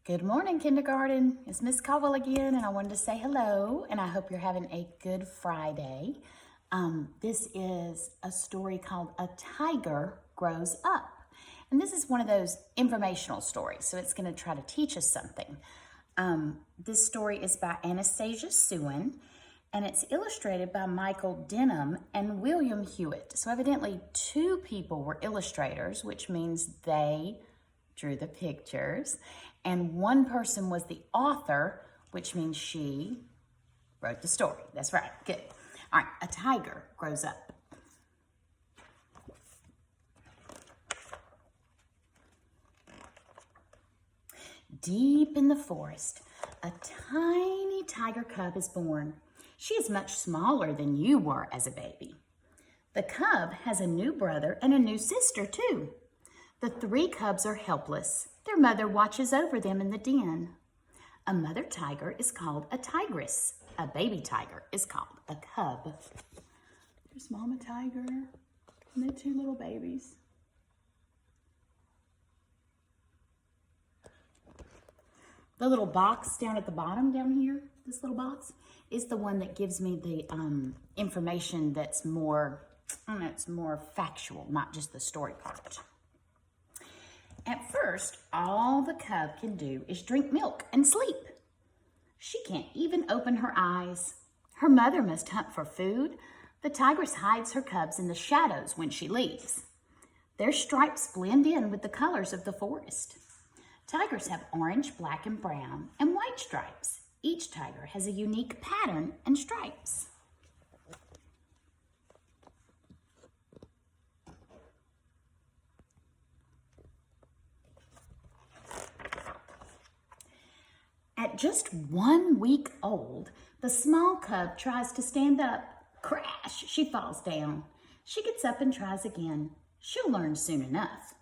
Good morning, kindergarten. It's Miss Caldwell again, and I wanted to say hello, and I hope you're having a good Friday. This is a story called A Tiger Grows Up. And this is one of those informational stories, so it's going to try to teach us something. This story is by Anastasia Suen, and it's illustrated by Michael Denham and William Hewitt. So evidently, two people were illustrators, which means they drew the pictures, and one person was the author, which means she wrote the story. That's right. Good. All right. A tiger grows up. Deep in the forest, a tiny tiger cub is born. She is much smaller than you were as a baby. The cub has a new brother and a new sister, too. The three cubs are helpless. Their mother watches over them in the den. A mother tiger is called a tigress. A baby tiger is called a cub. There's Mama Tiger and the two little babies. The little box down at the bottom down here, this little box, is the one that gives me the information that's more, it's more factual, not just the story part. At first, all the cub can do is drink milk and sleep. She can't even open her eyes. Her mother must hunt for food. The tigress hides her cubs in the shadows when she leaves. Their stripes blend in with the colors of the forest. Tigers have orange, black, and brown, and white stripes. Each tiger has a unique pattern and stripes. At just 1 week old, the small cub tries to stand up. Crash! She falls down. She gets up and tries again. She'll learn soon enough.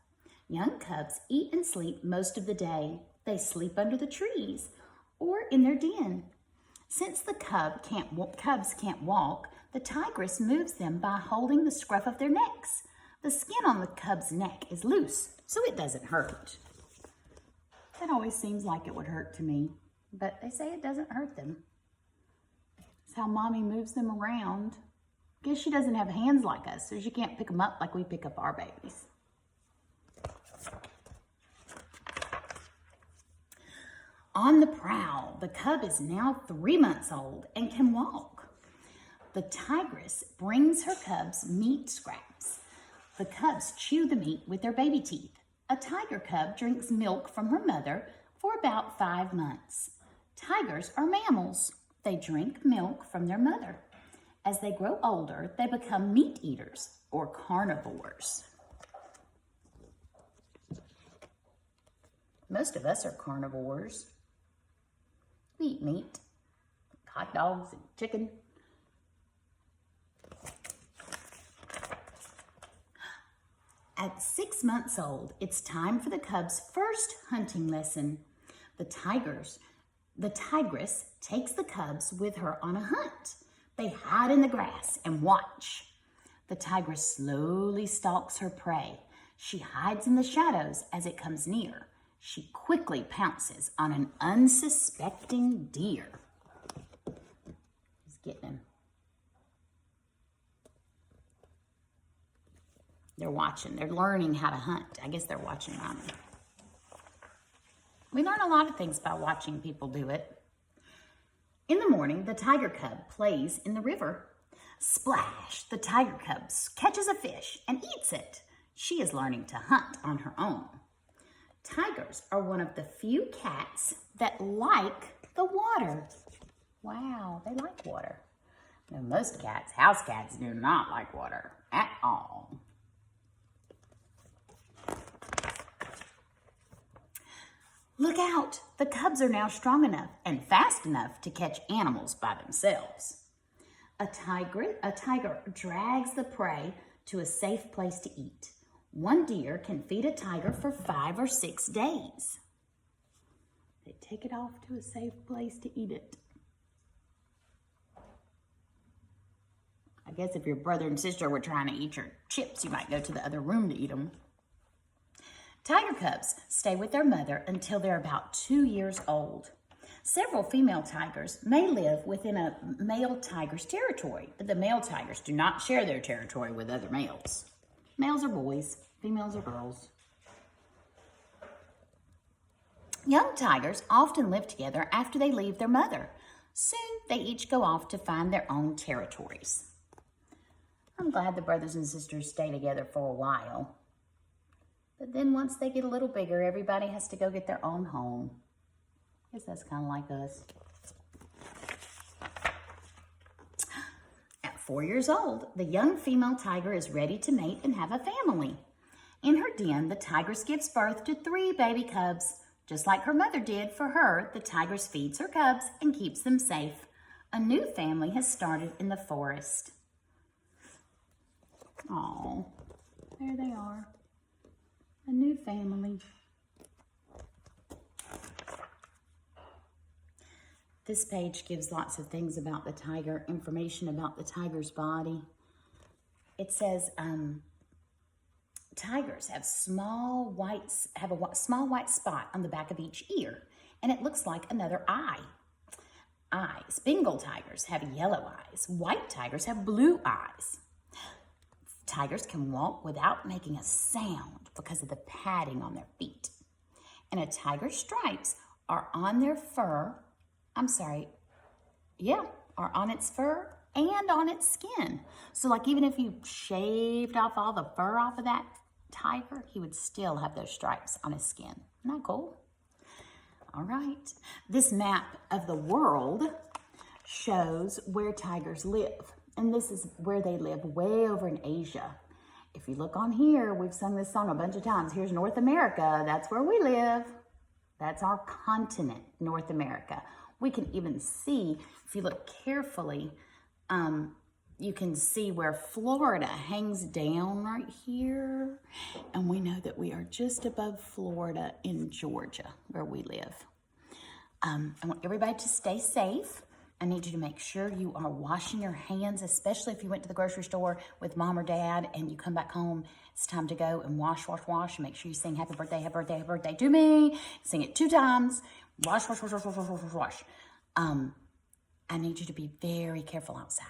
Young cubs eat and sleep most of the day. They sleep under the trees or in their den. Since the cubs can't walk, the tigress moves them by holding the scruff of their necks. The skin on the cub's neck is loose, so it doesn't hurt. That always seems like it would hurt to me, but they say it doesn't hurt them. It's how Mommy moves them around. Guess she doesn't have hands like us, so she can't pick them up like we pick up our babies. On the prowl, the cub is now 3 months old and can walk. The tigress brings her cubs meat scraps. The cubs chew the meat with their baby teeth. A tiger cub drinks milk from her mother for about 5 months. Tigers are mammals. They drink milk from their mother. As they grow older, they become meat eaters or carnivores. Most of us are carnivores. We eat meat, hot dogs and chicken. At 6 months old, it's time for the cub's first hunting lesson. The tigress takes the cubs with her on a hunt. They hide in the grass and watch. The tigress slowly stalks her prey. She hides in the shadows as it comes near. She quickly pounces on an unsuspecting deer. She's getting him. They're watching. They're learning how to hunt. I guess they're watching Mommy. We learn a lot of things by watching people do it. In the morning, the tiger cub plays in the river. Splash! The tiger cub catches a fish and eats it. She is learning to hunt on her own. Tigers are one of the few cats that like the water. Wow, they like water. Now, most cats, house cats, do not like water at all. Look out! The cubs are now strong enough and fast enough to catch animals by themselves. A tiger drags the prey to a safe place to eat. One deer can feed a tiger for 5 or 6 days. They take it off to a safe place to eat it. I guess if your brother and sister were trying to eat your chips, you might go to the other room to eat them. Tiger cubs stay with their mother until they're about 2 years old. Several female tigers may live within a male tiger's territory, but the male tigers do not share their territory with other males. Males are boys, females are girls. Young tigers often live together after they leave their mother. Soon, they each go off to find their own territories. I'm glad the brothers and sisters stay together for a while. But then once they get a little bigger, everybody has to go get their own home. I guess that's kind of like us. At 4 years old, the young female tiger is ready to mate and have a family. In her den, the tigress gives birth to 3 baby cubs. Just like her mother did for her, the tigress feeds her cubs and keeps them safe. A new family has started in the forest. Oh, there they are. A new family. This page gives lots of things about the tiger, information about the tiger's body. It says tigers have a small white spot on the back of each ear, and it looks like another eye. Eyes. Bengal tigers have yellow eyes. White tigers have blue eyes. Tigers can walk without making a sound because of the padding on their feet. And a tiger's stripes are on their fur. Are on its fur and on its skin. So like even if you shaved off all the fur off of that tiger, he would still have those stripes on his skin. Isn't that cool? All right. This map of the world shows where tigers live. And this is where they live, way over in Asia. If you look on here, we've sung this song a bunch of times. Here's North America. That's where we live. That's our continent, North America. We can even see, if you look carefully, you can see where Florida hangs down right here. And we know that we are just above Florida in Georgia, where we live. I want everybody to stay safe. I need you to make sure you are washing your hands, especially if you went to the grocery store with mom or dad and you come back home. It's time to go and wash. And make sure you sing happy birthday, happy birthday, happy birthday to me. Sing it 2 times. Wash. I need you to be very careful outside.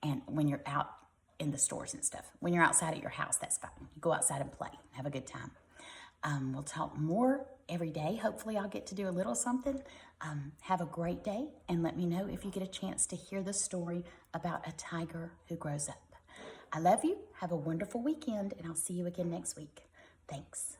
And when you're out in the stores and stuff, when you're outside at your house, that's fine. You go outside and play. Have a good time. We'll talk more every day. Hopefully I'll get to do a little something. Have a great day, and let me know if you get a chance to hear the story about a tiger who grows up. I love you. Have a wonderful weekend, and I'll see you again next week. Thanks.